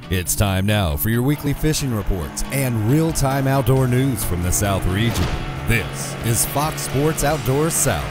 It's time now for your weekly fishing reports and real-time outdoor news from the South region. This is Fox Sports Outdoors South.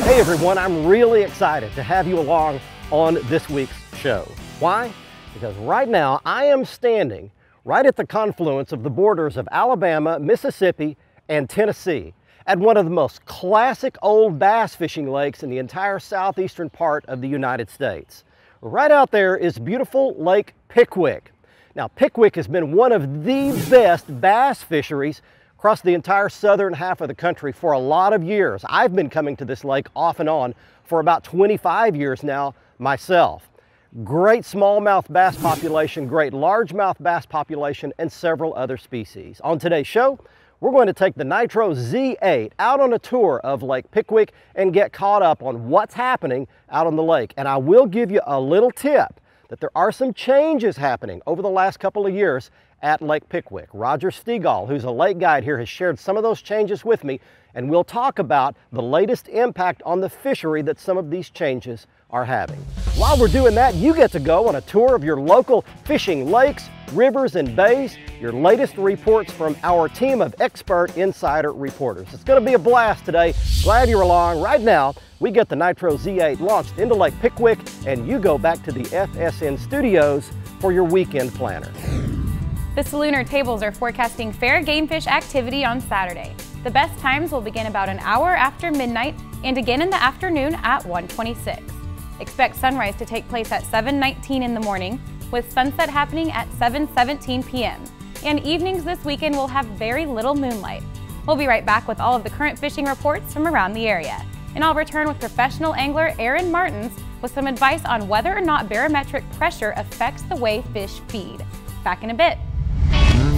Hey everyone, I'm really excited to have you along on this week's show. Why? Because right now I am standing right at the confluence of the borders of Alabama, Mississippi, and Tennessee at one of the most classic old bass fishing lakes in the entire southeastern part of the United States. Right out there is beautiful Lake Pickwick. Now, Pickwick has been one of the best bass fisheries across the entire southern half of the country for a lot of years. I've been coming to this lake off and on for about 25 years now myself. Great smallmouth bass population, great largemouth bass population, and several other species. On today's show, we're going to take the NITRO Z8 out on a tour of Lake Pickwick and get caught up on what's happening out on the lake. And I will give you a little tip that there are some changes happening over the last couple of years at Lake Pickwick. Roger Stegall, who's a lake guide here, has shared some of those changes with me, and we'll talk about the latest impact on the fishery that some of these changes are having. While we're doing that, you get to go on a tour of your local fishing lakes, rivers, and bays, your latest reports from our team of expert insider reporters. It's going to be a blast today. Glad you're along. Right now, we get the NITRO Z8 launched into Lake Pickwick, and you go back to the FSN studios for your weekend planner. The Salooner tables are forecasting fair game fish activity on Saturday. The best times will begin about an hour after midnight and again in the afternoon at 1:26. Expect sunrise to take place at 7:19 in the morning, with sunset happening at 7:17 p.m. And evenings this weekend will have very little moonlight. We'll be right back with all of the current fishing reports from around the area. And I'll return with professional angler Aaron Martins with some advice on whether or not barometric pressure affects the way fish feed. Back in a bit.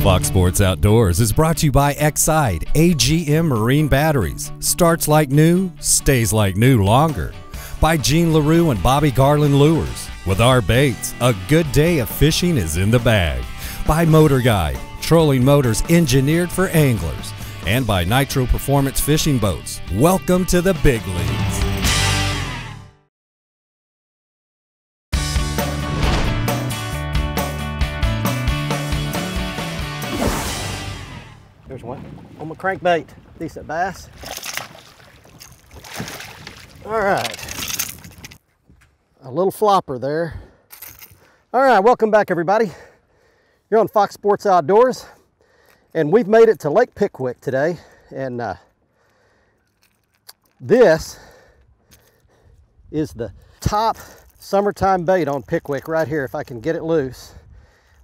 Fox Sports Outdoors is brought to you by Exide AGM Marine Batteries. Starts like new, stays like new longer. By Gene LaRue and Bobby Garland Lures. With our baits, a good day of fishing is in the bag. By MotorGuide, trolling motors engineered for anglers. And by NITRO Performance Fishing Boats. Welcome to the big leagues. There's one on my crankbait. Decent bass. All right. A little flopper there. All right, welcome back everybody. You're on Fox Sports Outdoors, and we've made it to Lake Pickwick today, and this is the top summertime bait on Pickwick right here, if I can get it loose.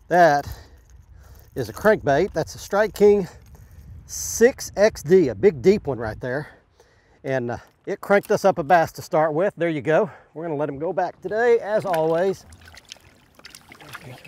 That is a crankbait. That's a Strike King 6XD, a big deep one right there, and it cranked us up a bass to start with. There you go. We're gonna let him go back today, as always.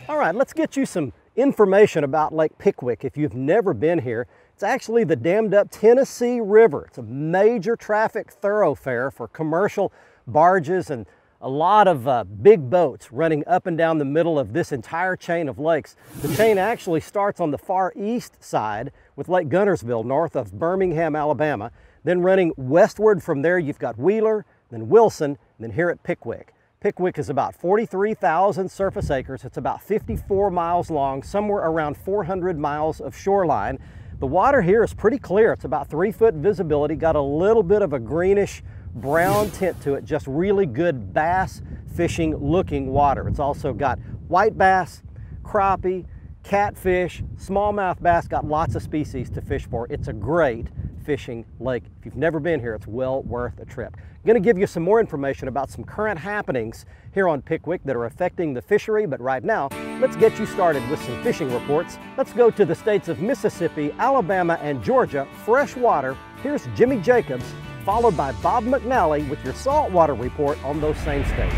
All right, let's get you some information about Lake Pickwick. If you've never been here, it's actually the dammed up Tennessee River. It's a major traffic thoroughfare for commercial barges and a lot of big boats running up and down the middle of this entire chain of lakes. The chain actually starts on the far east side with Lake Guntersville, north of Birmingham, Alabama. Then running westward from there, you've got Wheeler, then Wilson, and then here at Pickwick. Pickwick is about 43,000 surface acres. It's about 54 miles long, somewhere around 400 miles of shoreline. The water here is pretty clear. It's about 3-foot visibility, got a little bit of a greenish brown tint to it, just really good bass fishing looking water. It's also got white bass, crappie, catfish, smallmouth bass, got lots of species to fish for. It's a great fishing lake. If you've never been here, it's well worth a trip. I'm going to give you some more information about some current happenings here on Pickwick that are affecting the fishery, but right now, let's get you started with some fishing reports. Let's go to the states of Mississippi, Alabama, and Georgia, freshwater. Here's Jimmy Jacobs, followed by Bob McNally with your saltwater report on those same states.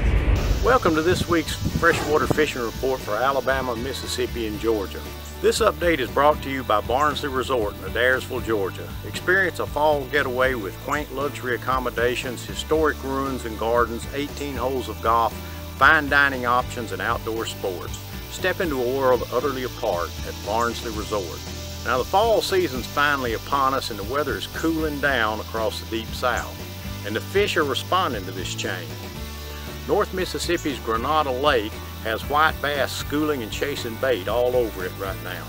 Welcome to this week's freshwater fishing report for Alabama, Mississippi, and Georgia. This update is brought to you by Barnsley Resort in Adairsville, Georgia. Experience a fall getaway with quaint luxury accommodations, historic ruins and gardens, 18 holes of golf, fine dining options, and outdoor sports. Step into a world utterly apart at Barnsley Resort. Now the fall season's finally upon us and the weather is cooling down across the deep south. And the fish are responding to this change. North Mississippi's Granada Lake has white bass schooling and chasing bait all over it right now.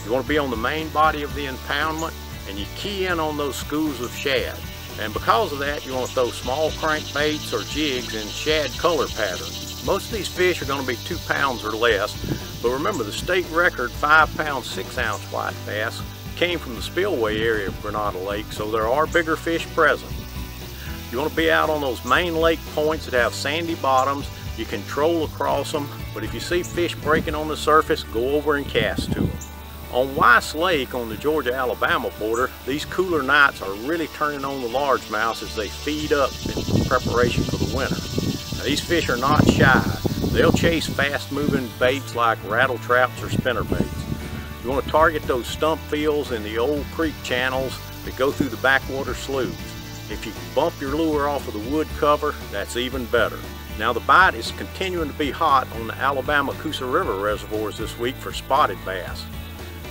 You want to be on the main body of the impoundment, and you key in on those schools of shad. And because of that, you want to throw small crankbaits or jigs in shad color patterns. Most of these fish are going to be 2 pounds or less, but remember the state record 5-pound 6-ounce white bass came from the spillway area of Granada Lake, so there are bigger fish present. You want to be out on those main lake points that have sandy bottoms. You can troll across them, but if you see fish breaking on the surface, go over and cast to them. On Weiss Lake on the Georgia-Alabama border, these cooler nights are really turning on the largemouths as they feed up in preparation for the winter. Now, these fish are not shy. They'll chase fast-moving baits like rattle traps or spinnerbaits. You want to target those stump fields in the old creek channels that go through the backwater sloughs. If you can bump your lure off of the wood cover, that's even better. Now the bite is continuing to be hot on the Alabama Coosa River reservoirs this week for spotted bass.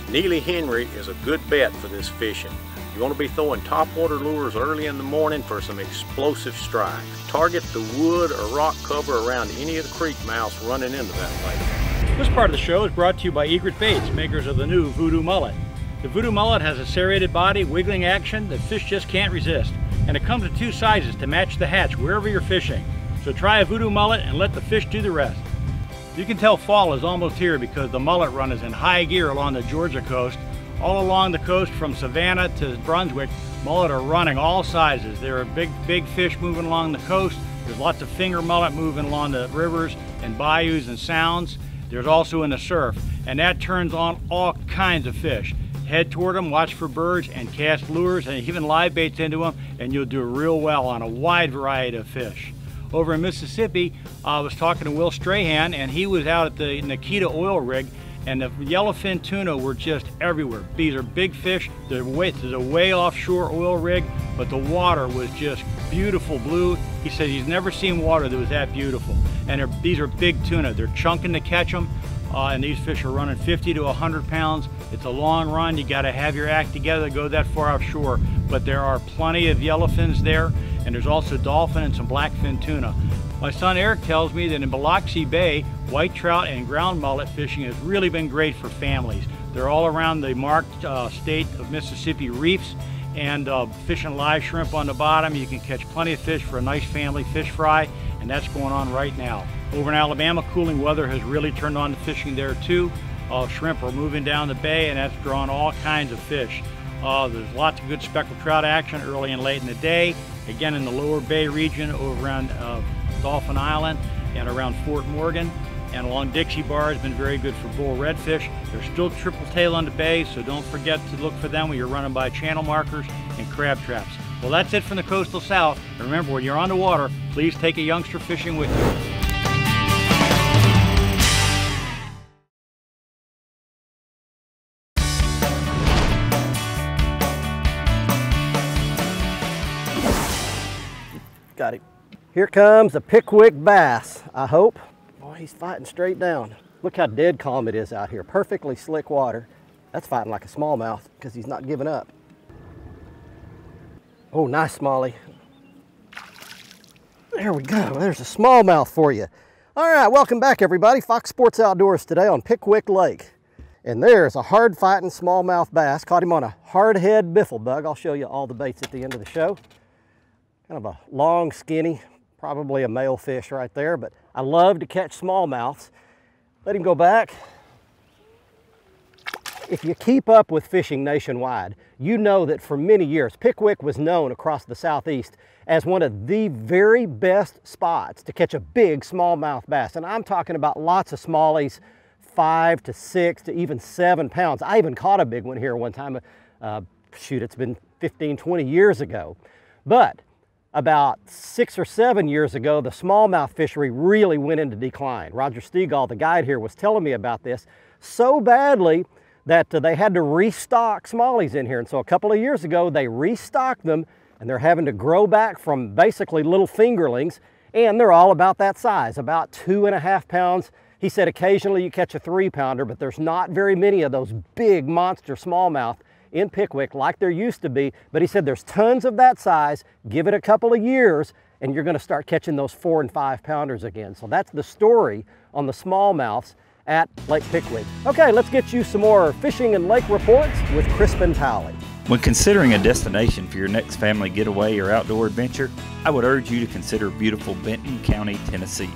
Neely Henry is a good bet for this fishing. You want to be throwing topwater lures early in the morning for some explosive strikes. Target the wood or rock cover around any of the creek mouths running into that lake. This part of the show is brought to you by Egret Baits, makers of the new Voodoo Mullet. The Voodoo Mullet has a serrated body, wiggling action that fish just can't resist. And it comes in 2 sizes to match the hatch wherever you're fishing. So try a Voodoo Mullet and let the fish do the rest. You can tell fall is almost here because the mullet run is in high gear along the Georgia coast. All along the coast from Savannah to Brunswick, mullet are running all sizes. There are big fish moving along the coast. There's lots of finger mullet moving along the rivers and bayous and sounds. There's also in the surf, and that turns on all kinds of fish. Head toward them, watch for birds, and cast lures and even live baits into them, and you'll do real well on a wide variety of fish. Over in Mississippi, I was talking to Will Strahan, and he was out at the Nikita oil rig, and the yellowfin tuna were just everywhere. These are big fish. They're a way offshore oil rig, but the water was just beautiful blue. He said he's never seen water that was that beautiful. And these are big tuna. They're chunking to catch them, and these fish are running 50 to 100 pounds. It's a long run. You got to have your act together to go that far offshore, but there are plenty of yellowfins there, and there's also dolphin and some blackfin tuna. My son Eric tells me that in Biloxi Bay, white trout and ground mullet fishing has really been great for families. They're all around the marked state of Mississippi reefs, and fishing live shrimp on the bottom. You can catch plenty of fish for a nice family fish fry, and that's going on right now. Over in Alabama, cooling weather has really turned on the fishing there too. Shrimp are moving down the bay, and that's drawing all kinds of fish. There's lots of good speckled trout action early and late in the day. Again, in the lower bay region over around Dolphin Island and around Fort Morgan. And along Dixie Bar has been very good for bull redfish. There's still triple tail on the bay, so don't forget to look for them when you're running by channel markers and crab traps. Well, that's it from the coastal south. And remember, when you're on the water, please take a youngster fishing with you. Got him. Here comes a Pickwick bass, I hope. Boy, he's fighting straight down. Look how dead calm it is out here. Perfectly slick water. That's fighting like a smallmouth because he's not giving up. Oh, nice smallie. There we go. There's a smallmouth for you. All right, welcome back everybody. Fox Sports Outdoors today on Pickwick Lake. And there's a hard fighting smallmouth bass. Caught him on a hardhead biffle bug. I'll show you all the baits at the end of the show. Kind of a long, skinny, probably a male fish right there, but I love to catch smallmouths. Let him go back. If you keep up with fishing nationwide, you know that for many years, Pickwick was known across the Southeast as one of the very best spots to catch a big smallmouth bass. And I'm talking about lots of smallies, 5 to 6 to even 7 pounds. I even caught a big one here one time. Shoot, it's been 15, 20 years ago. But about 6 or 7 years ago, the smallmouth fishery really went into decline. Roger Stegall, the guide here, was telling me about this so badly that they had to restock smallies in here. And so a couple of years ago, they restocked them, and they're having to grow back from basically little fingerlings, and they're all about that size, about 2.5 pounds. He said occasionally you catch a 3-pounder, but there's not very many of those big monster smallmouth in Pickwick like there used to be. But he said there's tons of that size. Give it a couple of years and you're going to start catching those 4 and 5 pounders again. So that's the story on the smallmouths at Lake Pickwick. Okay, let's get you some more fishing and lake reports with Crispin Towley. When considering a destination for your next family getaway or outdoor adventure, I would urge you to consider beautiful Benton County, Tennessee.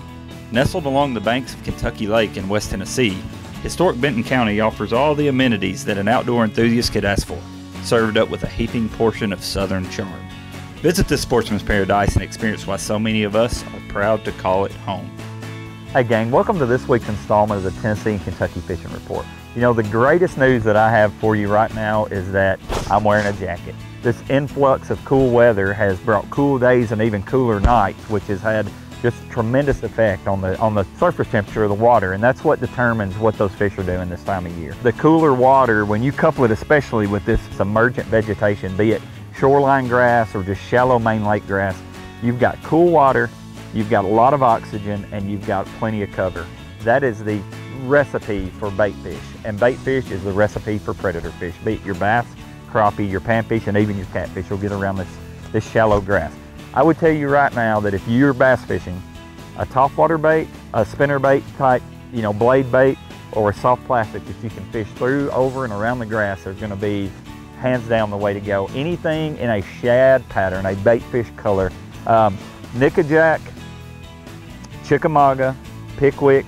Nestled along the banks of Kentucky Lake in West Tennessee, historic Benton County offers all the amenities that an outdoor enthusiast could ask for, served up with a heaping portion of southern charm. Visit this sportsman's paradise and experience why so many of us are proud to call it home. Hey gang, welcome to this week's installment of the Tennessee and Kentucky Fishing Report. You know, the greatest news that I have for you right now is that I'm wearing a jacket. This influx of cool weather has brought cool days and even cooler nights, which has had just tremendous effect on the surface temperature of the water, and that's what determines what those fish are doing this time of year. The cooler water, when you couple it especially with this submergent vegetation, be it shoreline grass or just shallow main lake grass, you've got cool water, you've got a lot of oxygen, and you've got plenty of cover. That is the recipe for bait fish, and bait fish is the recipe for predator fish, be it your bass, crappie, your panfish, and even your catfish will get around this shallow grass. I would tell you right now that if you're bass fishing, a topwater bait, a spinner bait type, blade bait, or a soft plastic that you can fish through, over, and around the grass are going to be hands down the way to go. Anything in a shad pattern, a bait fish color, nickajack, Chickamauga, Pickwick,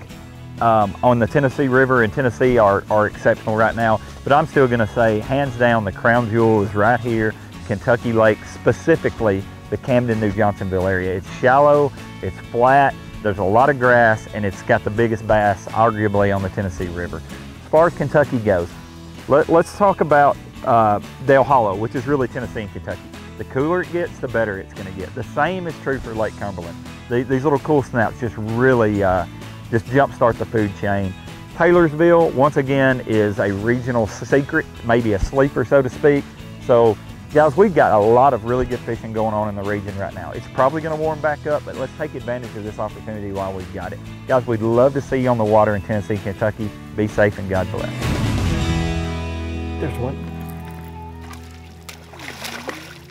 on the Tennessee River in Tennessee are exceptional right now, but I'm still going to say hands down the crown jewel is right here, Kentucky Lake, specifically the Camden, New Johnsonville area. It's shallow, it's flat, there's a lot of grass, and it's got the biggest bass arguably on the Tennessee River. As far as Kentucky goes, let's talk about Dale Hollow, which is really Tennessee and Kentucky. The cooler it gets, the better it's going to get. The same is true for Lake Cumberland. These little cool snaps just really just jumpstart the food chain. Taylorsville, once again, is a regional secret, maybe a sleeper, so to speak. So, guys, we've got a lot of really good fishing going on in the region right now. It's probably going to warm back up, but let's take advantage of this opportunity while we've got it. Guys, we'd love to see you on the water in Tennessee, Kentucky. Be safe and God bless. There's one.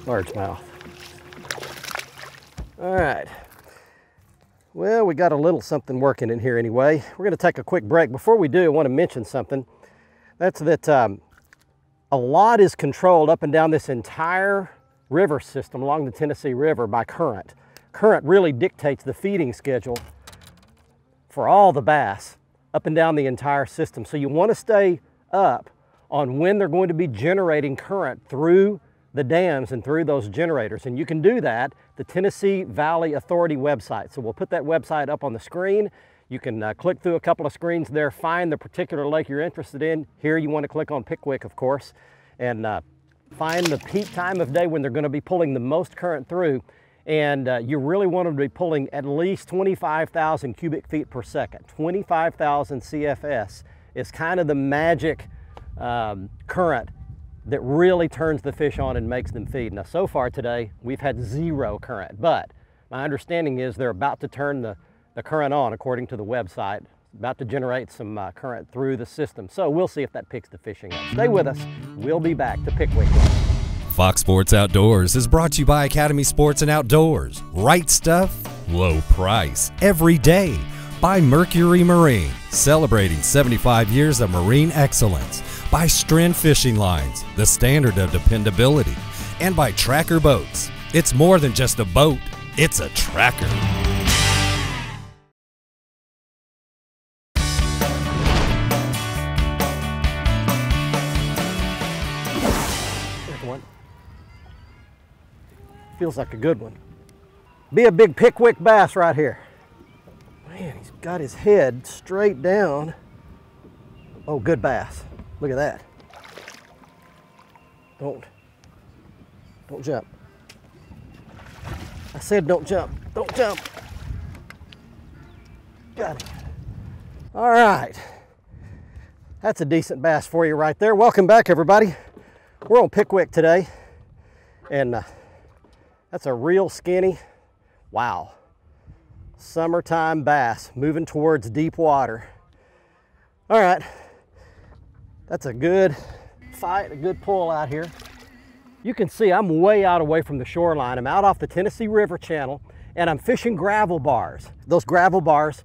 Largemouth. All right. Well, we got a little something working in here anyway. We're going to take a quick break. Before we do, I want to mention something. That's that a lot is controlled up and down this entire river system along the Tennessee River by current. Current really dictates the feeding schedule for all the bass up and down the entire system. So you want to stay up on when they're going to be generating current through the dams and through those generators. And you can do that, the Tennessee Valley Authority website. So we'll put that website up on the screen. You can click through a couple of screens there, find the particular lake you're interested in. Here you want to click on Pickwick, of course, and find the peak time of day when they're going to be pulling the most current through. And you really want them to be pulling at least 25,000 cubic feet per second. 25,000 CFS is kind of the magic current that really turns the fish on and makes them feed. Now, so far today, we've had 0 current, but my understanding is they're about to turn the current on, according to the website, about to generate some current through the system. So we'll see if that picks the fishing up. Stay with us. We'll be back to Pickwick. Fox Sports Outdoors is brought to you by Academy Sports and Outdoors. Right stuff, low price, every day. By Mercury Marine, celebrating 75 years of marine excellence. By Stren Fishing Lines, the standard of dependability. And by Tracker Boats. It's more than just a boat, it's a tracker. There's one. Feels like a good one. Be a big Pickwick bass right here. Man, he's got his head straight down. Oh, good bass. Look at that. Don't jump. I said don't jump. Don't jump. Got it. All right. That's a decent bass for you right there. Welcome back, everybody. We're on Pickwick today, and that's a real skinny, wow, summertime bass moving towards deep water. All right. That's a good fight, a good pull out here. You can see I'm way out away from the shoreline. I'm out off the Tennessee River channel, and I'm fishing gravel bars. Those gravel bars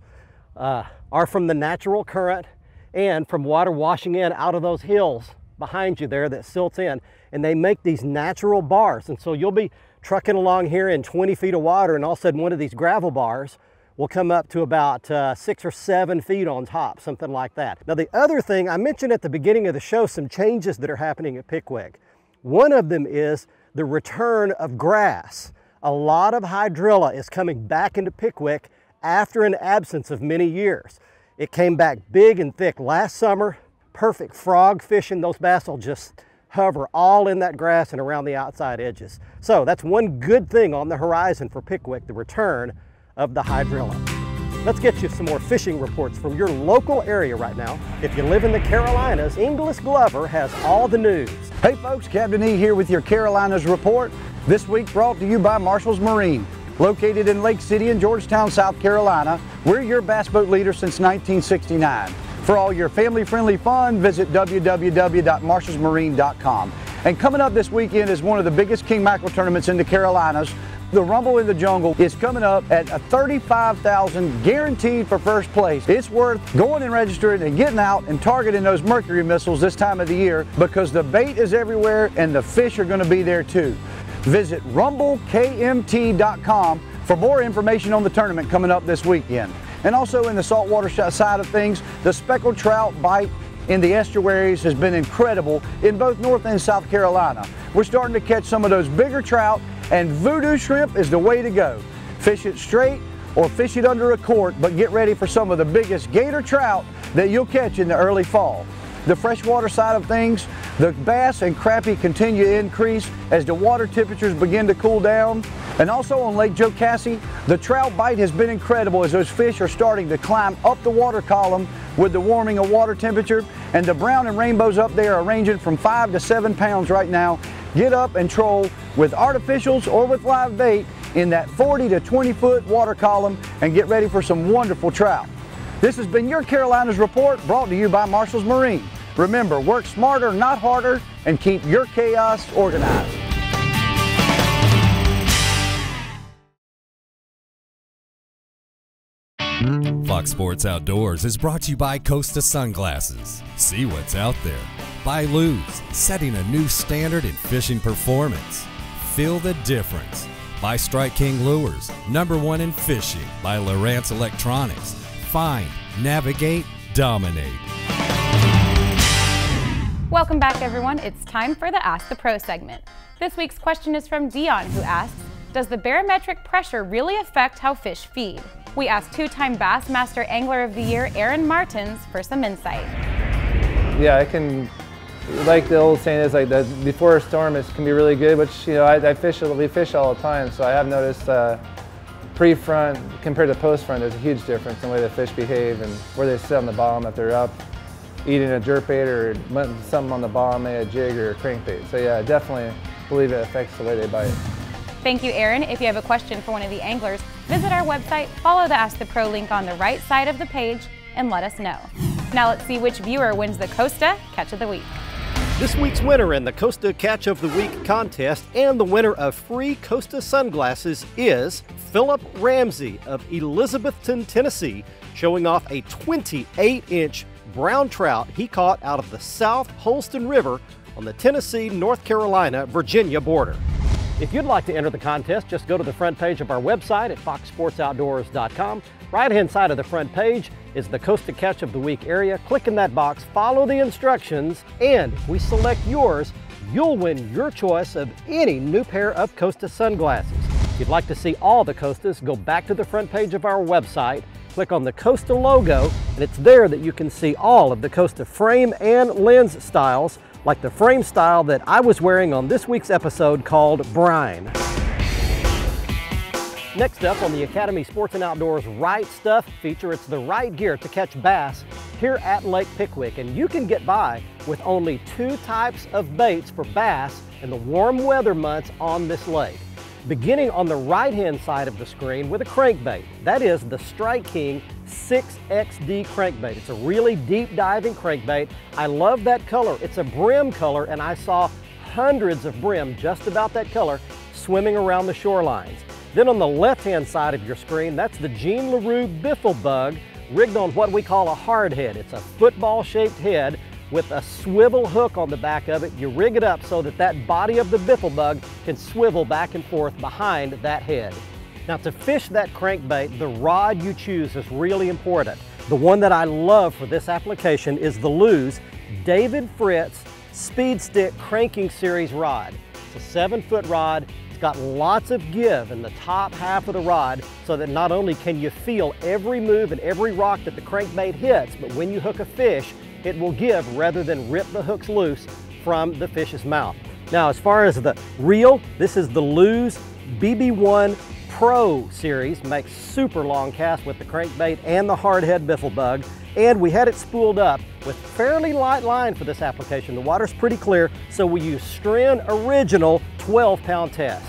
are from the natural current and from water washing in out of those hills behind you there that silts in, and they make these natural bars. And so you'll be trucking along here in 20 feet of water, and all of a sudden one of these gravel bars will come up to about 6 or 7 feet on top, something like that. Now the other thing, I mentioned at the beginning of the show some changes that are happening at Pickwick. One of them is the return of grass. A lot of hydrilla is coming back into Pickwick after an absence of many years. It came back big and thick last summer, perfect frog fishing. Those bass will just hover all in that grass and around the outside edges. So that's one good thing on the horizon for Pickwick, the return of the hydrilla. Let's get you some more fishing reports from your local area right now. If you live in the Carolinas, Inglis Glover has all the news. Hey folks, Captain E here with your Carolinas report. This week brought to you by Marshall's Marine. Located in Lake City and Georgetown, South Carolina, we're your bass boat leader since 1969. For all your family-friendly fun, visit www.marshallsmarine.com. And coming up this weekend is one of the biggest king mackerel tournaments in the Carolinas. The Rumble in the Jungle is coming up at a $35,000 guaranteed for first place. It's worth going and registering and getting out and targeting those mercury missiles this time of the year, because the bait is everywhere and the fish are going to be there too. Visit rumblekmt.com for more information on the tournament coming up this weekend. And also in the saltwater side of things, the speckled trout bite in the estuaries has been incredible in both North and South Carolina. We're starting to catch some of those bigger trout, and voodoo shrimp is the way to go. Fish it straight or fish it under a quart, but get ready for some of the biggest gator trout that you'll catch in the early fall. The freshwater side of things, the bass and crappie continue to increase as the water temperatures begin to cool down. And also on Lake Jocassee, the trout bite has been incredible as those fish are starting to climb up the water column with the warming of water temperature. And the brown and rainbows up there are ranging from 5 to 7 pounds right now. Get up and troll with artificials or with live bait in that 40 to 20 foot water column and get ready for some wonderful trout. This has been your Carolinas report, brought to you by Marshall's Marine. Remember, work smarter, not harder, and keep your chaos organized. Fox Sports Outdoors is brought to you by Costa Sunglasses. See what's out there. By Luz, setting a new standard in fishing performance. Feel the difference. By Strike King Lures, #1 in fishing. By Lowrance Electronics. Find, navigate, dominate. Welcome back, everyone. It's time for the Ask the Pro segment. This week's question is from Dion, who asks, does the barometric pressure really affect how fish feed? We asked two-time Bassmaster Angler of the Year, Aaron Martins, for some insight. Yeah, it can, like the old saying is, like, that before a storm it can be really good, which, you know, we fish all the time, so I have noticed pre-front compared to post-front, there's a huge difference in the way the fish behave and where they sit on the bottom, if they're up eating a jerkbait or something on the bottom, maybe a jig or a crankbait. So yeah, I definitely believe it affects the way they bite. Thank you, Aaron. If you have a question for one of the anglers, visit our website, follow the Ask the Pro link on the right side of the page, and let us know. Now let's see which viewer wins the Costa Catch of the Week. This week's winner in the Costa Catch of the Week contest and the winner of free Costa sunglasses is Philip Ramsey of Elizabethton, Tennessee, showing off a 28-inch brown trout he caught out of the South Holston River on the Tennessee, North Carolina, Virginia border. If you'd like to enter the contest, just go to the front page of our website at foxsportsoutdoors.com. Right-hand side of the front page is the Costa Catch of the Week area. Click in that box, follow the instructions, and if we select yours, you'll win your choice of any new pair of Costa sunglasses. If you'd like to see all the Costas, go back to the front page of our website, click on the Costa logo, and it's there that you can see all of the Costa frame and lens styles, like the frame style that I was wearing on this week's episode called Brine. Next up on the Academy Sports and Outdoors Right Stuff feature, it's the right gear to catch bass here at Lake Pickwick, and you can get by with only 2 types of baits for bass in the warm weather months on this lake. Beginning on the right-hand side of the screen with a crankbait. That is the Strike King 6XD crankbait. It's a really deep diving crankbait. I love that color. It's a brim color, and I saw hundreds of brim just about that color swimming around the shorelines. Then on the left-hand side of your screen, that's the Gene LaRue Biffle Bug rigged on what we call a hard head. It's a football-shaped head with a swivel hook on the back of it. You rig it up so that that body of the Biffle Bug can swivel back and forth behind that head. Now to fish that crankbait, the rod you choose is really important. The one that I love for this application is the Lew's David Fritz Speed Stick Cranking Series rod. It's a 7-foot rod. It's got lots of give in the top half of the rod so that not only can you feel every move and every rock that the crankbait hits, but when you hook a fish, it will give rather than rip the hooks loose from the fish's mouth. Now, as far as the reel, this is the Lew's BB1 Pro series. Makes super long casts with the crankbait and the hardhead biffle bug. And we had it spooled up with fairly light line for this application. The water's pretty clear, so we use Stren Original 12-pound test.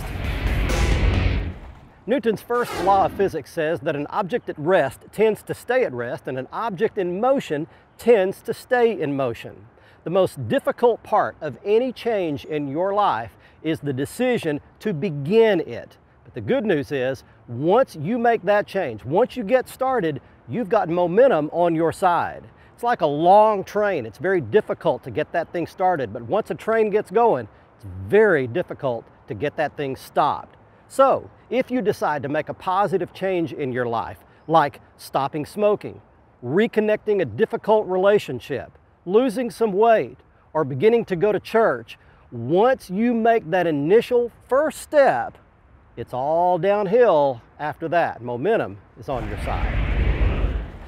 Newton's first law of physics says that an object at rest tends to stay at rest and an object in motion tends to stay in motion. The most difficult part of any change in your life is the decision to begin it. But the good news is, once you make that change, once you get started, you've got momentum on your side. It's like a long train. It's very difficult to get that thing started, but once a train gets going, it's very difficult to get that thing stopped. So, if you decide to make a positive change in your life, like stopping smoking, reconnecting a difficult relationship, losing some weight, or beginning to go to church, once you make that initial first step, it's all downhill after that. Momentum is on your side.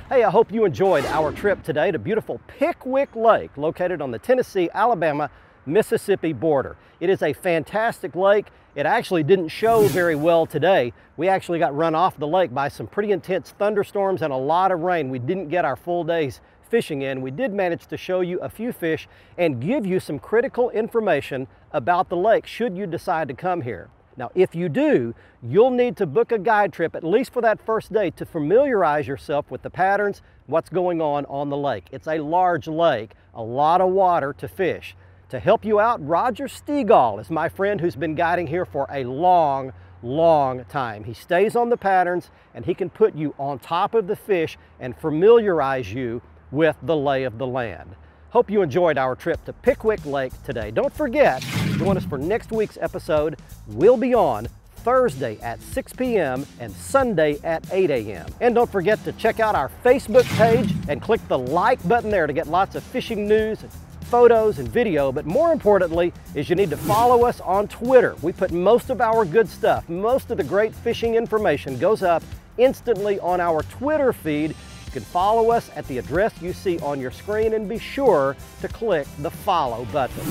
Hey, I hope you enjoyed our trip today to beautiful Pickwick Lake, located on the Tennessee-Alabama Mississippi border. It is a fantastic lake. It actually didn't show very well today. We actually got run off the lake by some pretty intense thunderstorms and a lot of rain. We didn't get our full day's fishing in. We did manage to show you a few fish and give you some critical information about the lake should you decide to come here. Now, if you do, you'll need to book a guide trip, at least for that first day, to familiarize yourself with the patterns, what's going on the lake. It's a large lake, a lot of water to fish. To help you out, Roger Stegall is my friend who's been guiding here for a long time. He stays on the patterns and he can put you on top of the fish and familiarize you with the lay of the land. Hope you enjoyed our trip to Pickwick Lake today. Don't forget, join us for next week's episode. We'll be on Thursday at 6 p.m. and Sunday at 8 a.m. And don't forget to check out our Facebook page and click the like button there to get lots of fishing news, photos and video, but more importantly is you need to follow us on Twitter. We put most of our good stuff, most of the great fishing information goes up instantly on our Twitter feed. You can follow us at the address you see on your screen and be sure to click the follow button.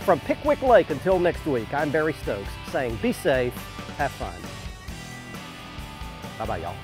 From Pickwick Lake until next week, I'm Barry Stokes saying be safe, have fun. Bye-bye, y'all.